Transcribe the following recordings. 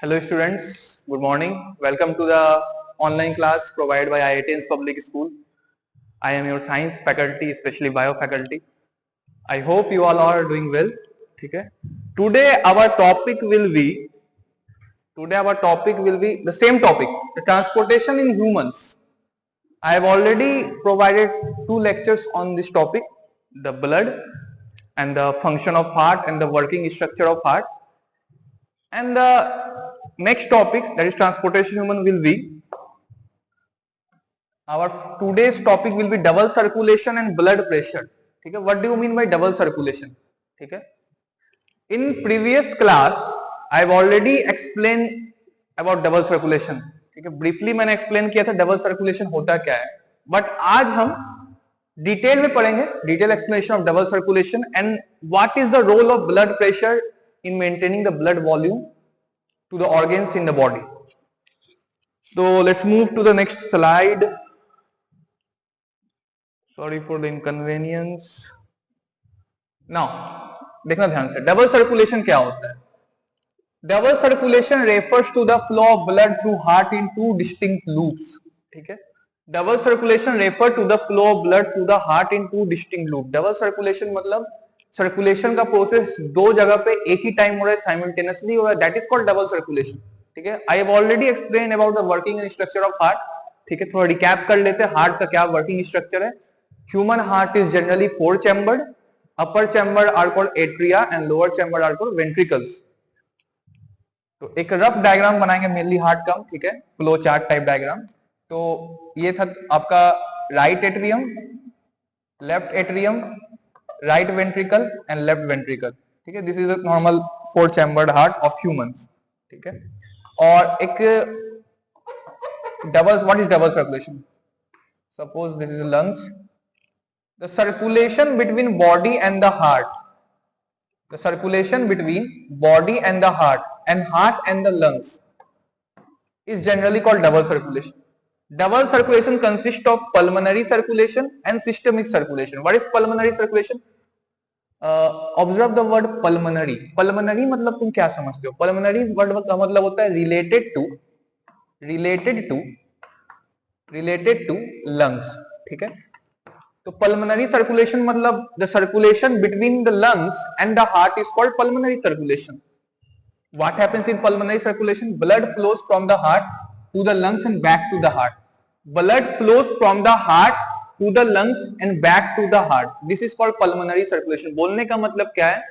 Hello students, good morning. Welcome to the online class provided by IIT's Public School. I am your science faculty, especially bio faculty. I hope you all are doing well. Okay. Today our topic will be the same topic, the transportation in humans. I have already provided two lectures on this topic, the blood and the function of heart and the working structure of heart. And the next topic, that is transportation human, will be our today's topic will be double circulation and blood pressure. ठीक है, what do you mean by double circulation? ठीक है, in previous class I have already explained about double circulation. ठीक है, briefly मैंने explain किया था double circulation होता क्या है, but आज हम डिटेल में पढ़ेंगे, detail explanation of double circulation and what is the role of blood pressure in maintaining the blood volume to the organs in the body. So let's move to the next slide. Sorry for the inconvenience. Now देखना ध्यान से, double circulation क्या होता है? Double circulation refers to the flow of blood through heart in two distinct loops. ठीक है, double circulation refer to the flow of blood through the heart in two distinct loop. Double circulation मतलब circulation का process दो जगह पे एक ही time हो रहा है, साइमल्टेनियसली हो रहा है, that is called double circulation. ठीक है, आई have already explain about the working and structure of heart. ठीक है, थोड़ा रिकैप कर लेते हैं हार्ट का क्या वर्किंग स्ट्रक्चर है. Human heart is generally 4 chambered. Upper chamber are called atria and lower chamber are called ventricles. तो एक रफ डायग्राम बनाएंगे मेनली हार्ट का. ठीक है, फ्लो चार्ट टाइप डायग्राम. तो ये था आपका right atrium, left atrium, right ventricle and left ventricle. ठीक है, this is a normal 4 chambered heart of humans. ठीक है, और एक double, what is double circulation? Suppose this is lungs. The circulation between body and the heart, the circulation between body and the heart and the lungs is generally called double circulation. Double circulation consists of pulmonary circulation and systemic circulation. What is pulmonary circulation? Observe the word pulmonary. Pulmonary मतलब तुम क्या समझते हो? Pulmonary word का मतलब होता है related to lungs. ठीक है, तो pulmonary circulation मतलब the circulation between the lungs and the heart is called pulmonary circulation. What happens in pulmonary circulation? Blood flows from the heart to the lungs and back to the heart. Blood flows from the heart to the lungs and back to the heart. This is called pulmonary circulation. बोलने का मतलब क्या है?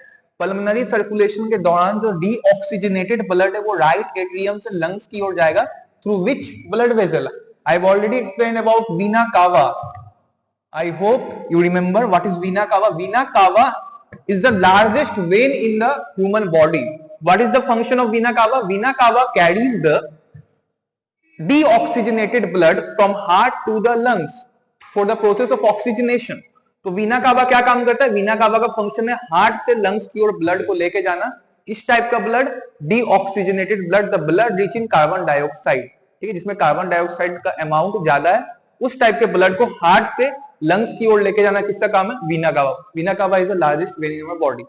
Pulmonary circulation के दौरान जो deoxygenated blood है वो right atrium से lungs की ओर जाएगा. Through which blood vessel? I have already explained about vena cava. I hope you remember what is vena cava. Vena cava is the largest vein in the human body. What is the function of vena cava? Vena cava carries the deoxygenated blood from heart to the lungs for the process of oxygenation. तो वीना कावा क्या काम करता है? वीना कावा का function है heart से लंग्स की ओर ब्लड को लेके जाना. किस टाइप का blood? Deoxygenated blood, the blood rich in carbon dioxide. ठीक है, जिसमें कार्बन डाइऑक्साइड का अमाउंट ज्यादा है, उस टाइप के ब्लड को हार्ट से लंग्स की ओर लेके जाना किसका काम है? वीना कावा. वीना कावा is the largest when in your body.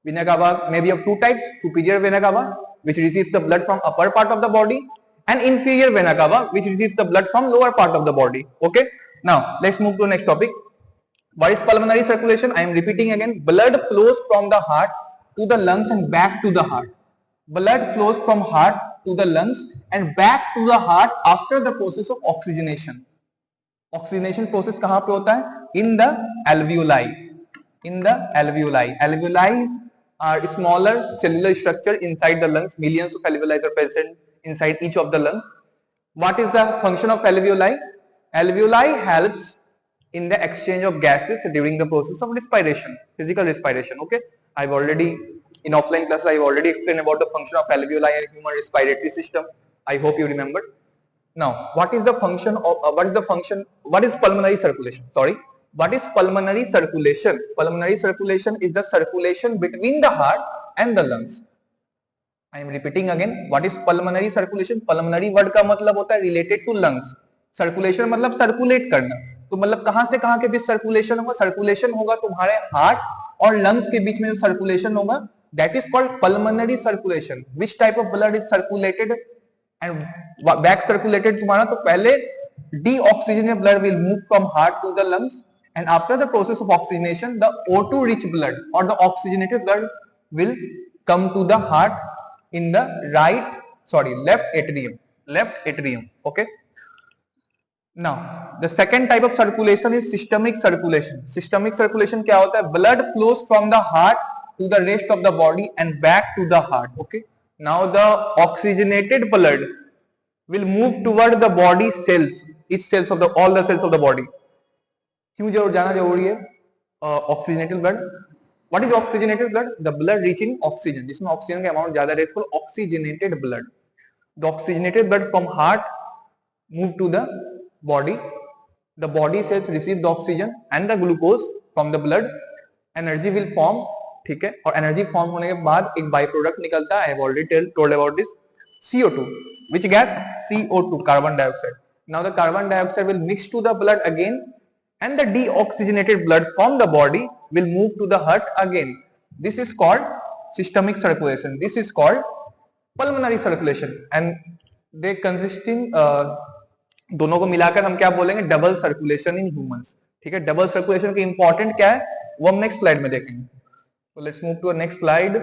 Vena cava may be of two types: superior vena cava, which receives the blood from upper part of the body, and inferior vena cava, which receives the blood from lower part of the body. Okay. Now let's move to the next topic. What is pulmonary circulation? I am repeating again. Blood flows from the heart to the lungs and back to the heart. Blood flows from heart to the lungs and back to the heart after the process of oxygenation. Oxygenation process कहाँ पे होता है? In the alveoli. In the alveoli. Alveoli are smaller cellular structure inside the lungs. Millions of alveoli are present inside each of the lungs. What is the function of alveoli? Alveoli helps in the exchange of gases during the process of respiration, physical respiration. Okay, I've already in offline classes I've already explained about the function of alveoli in human respiratory system. I hope you remember. Now, what is the function of what is pulmonary circulation? Sorry. What is pulmonary circulation? Pulmonary circulation is the circulation between the heart and the lungs. I am repeating again. What is pulmonary circulation? Pulmonary word का मतलब होता है related to lungs. Circulation मतलब circulate करना. तो मतलब कहां से कहां के बीच circulation होगा? Circulation होगा तुम्हारे heart और lungs के बीच में जो circulation होगा that is called pulmonary circulation. Which type of blood is circulated and back circulated तुम्हारा? तो पहले deoxygenated blood will move from heart to the lungs, and after the process of oxygenation the O2 rich blood or the oxygenated blood will come to the heart in the left atrium. Okay. Now the second type of circulation is systemic circulation. Systemic circulation क्या होता है? Blood flows from the heart to the rest of the body and back to the heart. Okay. Now the oxygenated blood will move toward the body cells, all the cells of the body. क्यों जाना जरूरी है oxygenated blood? What is oxygenated blood? The blood rich in oxygen, जिसमें oxygen का amount ज्यादा रहता है, oxygenated blood. The oxygenated blood from heart move to the body. The body cells receive the oxygen and the glucose from the blood. Energy will form, ठीक है, और energy form होने के बाद एक बाई प्रोडक्ट निकलता है. I have already told about this. CO2. Which gas? CO2, carbon dioxide. Now the carbon dioxide will mix to the blood again, and the deoxygenated blood from the body will move to the heart again. This is called systemic circulation. This is called pulmonary circulation, and they consisting दोनों को मिलाकर हम क्या बोलेंगे? Double circulation in humans. ठीक है. Double circulation की important क्या है वो हम नेक्स्ट स्लाइड में देखेंगे. So let's move to a next slide.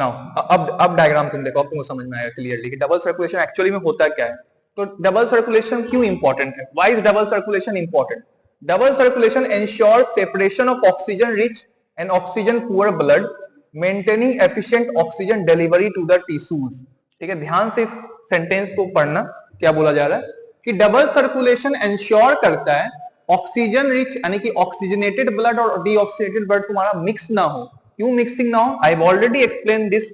Now अब डायग्राम तुम देखो, अब तुमको समझ में आएगा क्लियरली कि डबल सर्कुलेशन एक्चुअली में होता क्या है. तो डबल सर्कुलेशन क्यों इंपॉर्टेंट है? Why is double circulation important? Double circulation ensures separation of oxygen rich and oxygen poor blood, maintaining efficient oxygen delivery to the tissues. ठीक है. ध्यान से इस सेंटेंस को पढ़ना. क्या बोला जा रहा है कि डबल सर्कुलेशन इंश्योर करता है ऑक्सीजन रिच यानी कि ऑक्सीजनेटेड ब्लड और डीऑक्सीजनेटेड ब्लड तुम्हारा मिक्स ना हो. क्यों मिक्सिंग ना हो? I have already explain this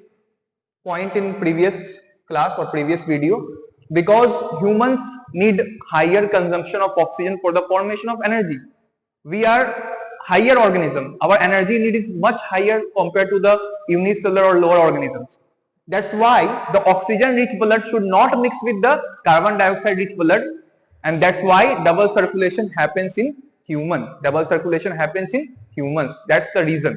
point in previous class और previous video. Because humans need higher consumption of oxygen for the formation of energy. We are higher organism. Our energy need is much higher compare to the unicellular और lower organisms. That's why the oxygen rich blood should not mix with the carbon dioxide rich blood, and that's why double circulation happens in human. Double circulation happens in humans. That's the reason.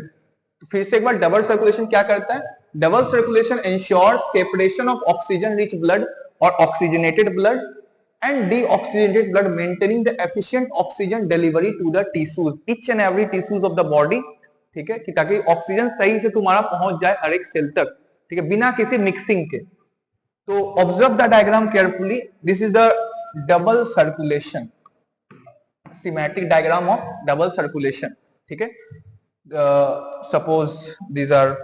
तो फिर से एक बार double circulation क्या करता है? Double circulation ensures separation of oxygen rich blood or oxygenated blood and deoxygenated blood, maintaining the efficient oxygen delivery to the tissues, each and every tissues of the body. ठीक है, कि ताकि oxygen सही से तुम्हारा पहुंच जाए हर एक सेल तक. ठीक है, बिना किसी मिक्सिंग के. तो observe the diagram carefully. This is the double circulation, symmetric diagram of double circulation. ठीक है. Suppose these are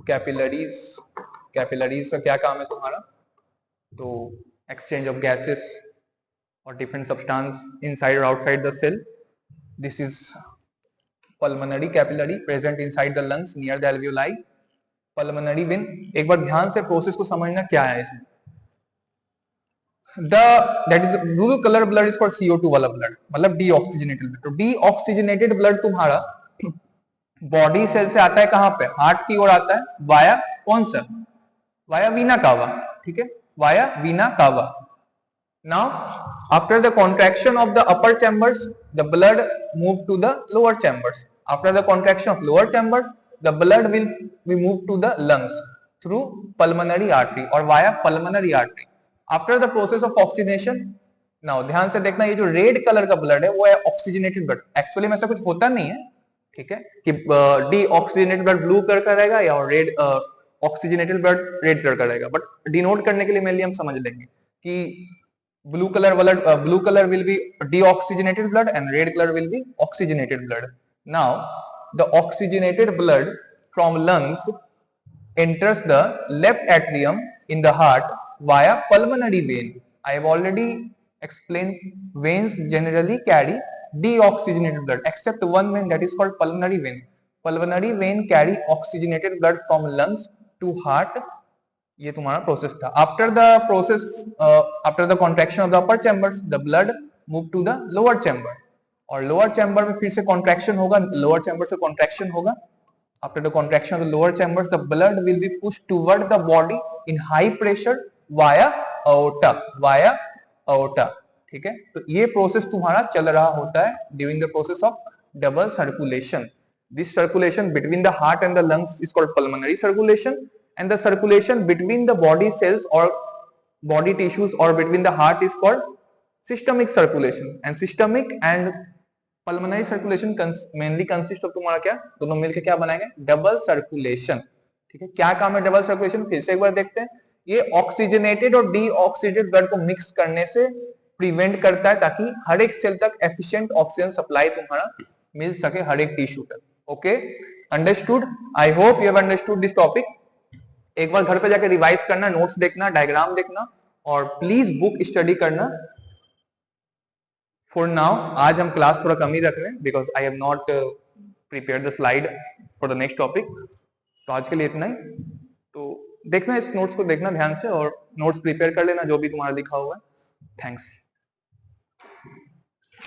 capillaries. Capillaries का क्या काम है तुम्हारा? तो एक्सचेंज ऑफ गैसेस और डिफरेंट सब्सटेंस इनसाइड और outside the cell. This is pulmonary capillary present inside the lungs near the alveoli. Pulmonary vein. एक बार ध्यान से प्रोसेस को समझना क्या है इसमें. That is blue colour blood is for CO2 वाला ब्लड, मतलब डीऑक्सीजनेटेड ब्लड. तो डीऑक्सीजनेटेड ब्लड तुम्हारा बॉडी सेल से आता है कहां पे? हार्ट की ओर आता है. वाया कौन सा? वाया वीना कावा. ठीक है, via vena cava. Now after the contraction of the upper chambers the blood move to the lower chambers. After the contraction of lower chambers the blood will be moved to the lungs through pulmonary artery or via pulmonary artery after the process of oxygenation. now ध्यान से देखना, ये जो red colour का blood है वो है oxygenated blood. Actually में ऐसा कुछ होता नहीं है. ठीक है, कि डीऑक्सीजनेटेड ब्लड ब्लू कलर का रहेगा या red oxygenated blood red colour का रहेगा. बट डिनोट करने के लिए मेनली हम समझ लेंगे कि blue colour will be deoxygenated blood and red color will be oxygenated blood. now the oxygenated blood from lungs enters the left atrium in the heart via pulmonary vein. I have already explained veins generally carry deoxygenated blood except one vein, that is called pulmonary vein. Pulmonary vein carry oxygenated blood from lungs to heart. ये तुम्हारा process था. After the contraction of the upper chambers the blood move to the lower chamber. और lower chamber में फिर से contraction होगा. Lower chamber से contraction होगा. After the contraction of the lower chambers the blood will be pushed toward the body in high pressure via aorta. ठीक है, तो ये प्रोसेस तुम्हारा चल रहा होता है during the process of double circulation. This circulation between the heart and the lungs is called pulmonary circulation, and the circulation between the body cells or body tissues or between the heart is called systemic circulation. And systemic and pulmonary circulation mainly consist of तुम्हारा क्या, दोनों मिलकर क्या बनाएंगे, double circulation. ठीक है, क्या काम है डबल सर्कुलेशन, फिर से एक बार देखते हैं. ये ऑक्सीजनेटेड और डीऑक्सीजनेटेड ब्लड को मिक्स करने से प्रिवेंट करता है ताकि हर एक सेल तक एफिशिएंट ऑक्सीजन सप्लाई तुम्हारा मिल सके हर एक टिश्यू तक. Okay, understood. I hope you have understood this topic. एक बार घर पे जाके रिवाइज करना, नोट्स देखना, डायग्राम देखना और प्लीज बुक स्टडी करना. फॉर नाउ आज हम क्लास थोड़ा कम ही रख रहे हैं because I have not prepared the slide for the next topic. तो आज के लिए इतना ही. तो देखना, इस नोट्स को देखना ध्यान से और नोट्स प्रिपेयर कर लेना जो भी तुम्हारा लिखा हुआ है. थैंक्स.